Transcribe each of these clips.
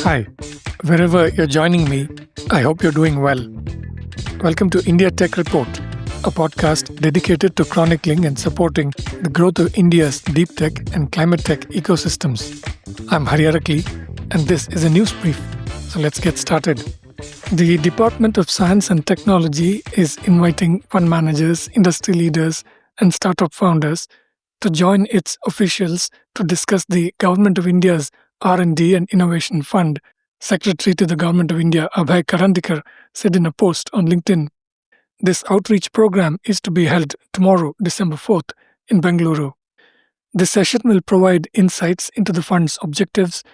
Hi, wherever you're joining me, I hope you're doing well. Welcome to India Tech Report, a podcast dedicated to chronicling and supporting the growth of India's deep tech and climate tech ecosystems. I'm Hariharakli, and this is a news brief. So let's get started. The Department of Science and Technology is inviting fund managers, industry leaders, and startup founders to join its officials to discuss the Government of India's R&D and Innovation Fund. Secretary to the Government of India, Abhay said in a post on LinkedIn. This outreach program is to be held tomorrow, December 4th, in Bengaluru. This session will provide insights into the fund's objectives,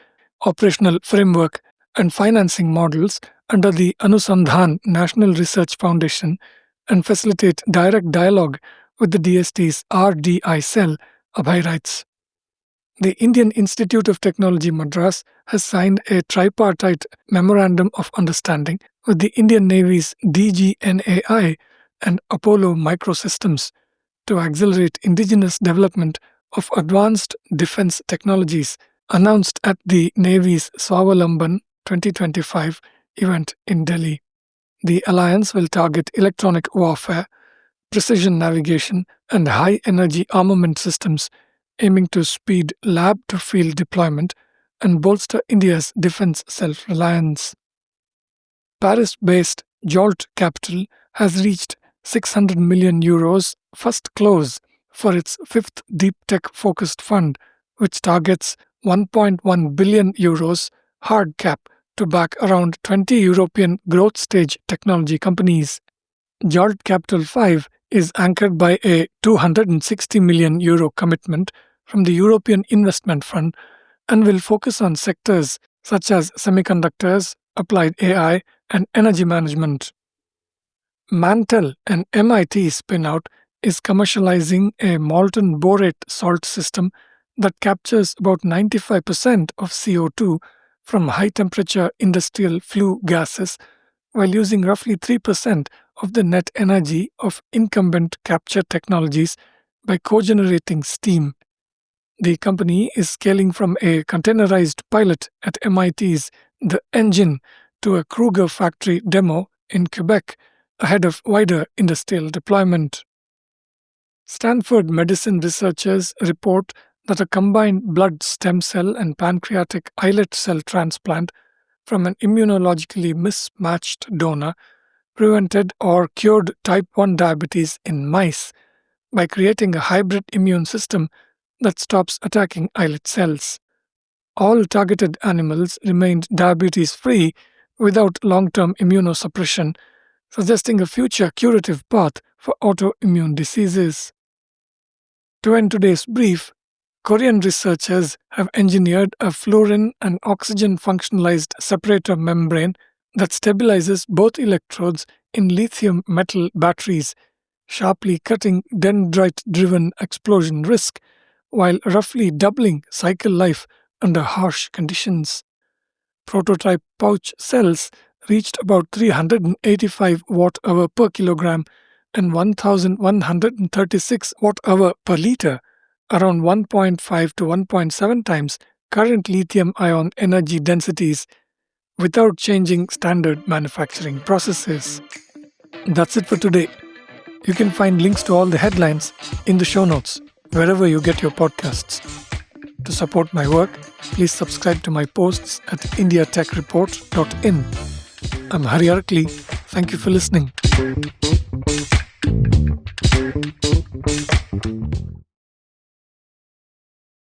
operational framework, and financing models under the Anusandhan National Research Foundation and facilitate direct dialogue with the DST's RDI cell, Abhay writes. The Indian Institute of Technology Madras has signed a tripartite Memorandum of Understanding with the Indian Navy's DGNAI and Apollo Microsystems to accelerate indigenous development of advanced defense technologies, announced at the Navy's Swawalamban 2025 event in Delhi. The alliance will target electronic warfare, precision navigation, and high-energy armament systems, aiming to speed lab-to-field deployment and bolster India's defense self-reliance. Paris-based Jolt Capital has reached €600 million first close for its fifth deep tech-focused fund, which targets €1.1 billion hard cap to back around 20 European growth stage technology companies. Jolt Capital 5 is anchored by a €260 million commitment from the European Investment Fund and will focus on sectors such as semiconductors, applied AI, and energy management. Mantel, an MIT spin-out, is commercializing a molten borate salt system that captures about 95% of CO2 from high-temperature industrial flue gases while using roughly 3% of the net energy of incumbent capture technologies by cogenerating steam. The company is scaling from a containerized pilot at MIT's The Engine to a Kruger factory demo in Quebec ahead of wider industrial deployment. Stanford medicine researchers report that a combined blood stem cell and pancreatic islet cell transplant from an immunologically mismatched donor prevented or cured type 1 diabetes in mice by creating a hybrid immune system that stops attacking islet cells. All targeted animals remained diabetes-free without long-term immunosuppression, suggesting a future curative path for autoimmune diseases. To end today's brief, Korean researchers have engineered a fluorine and oxygen functionalized separator membrane that stabilizes both electrodes in lithium-metal batteries, sharply cutting dendrite-driven explosion risk while roughly doubling cycle life under harsh conditions. Prototype pouch cells reached about 385 watt-hour per kilogram and 1,136 watt-hour per liter, around 1.5 to 1.7 times current lithium-ion energy densities, without changing standard manufacturing processes. That's it for today. You can find links to all the headlines in the show notes, wherever you get your podcasts. To support my work, please subscribe to my posts at indiatechreport.in. I'm Hariharakli. Thank you for listening.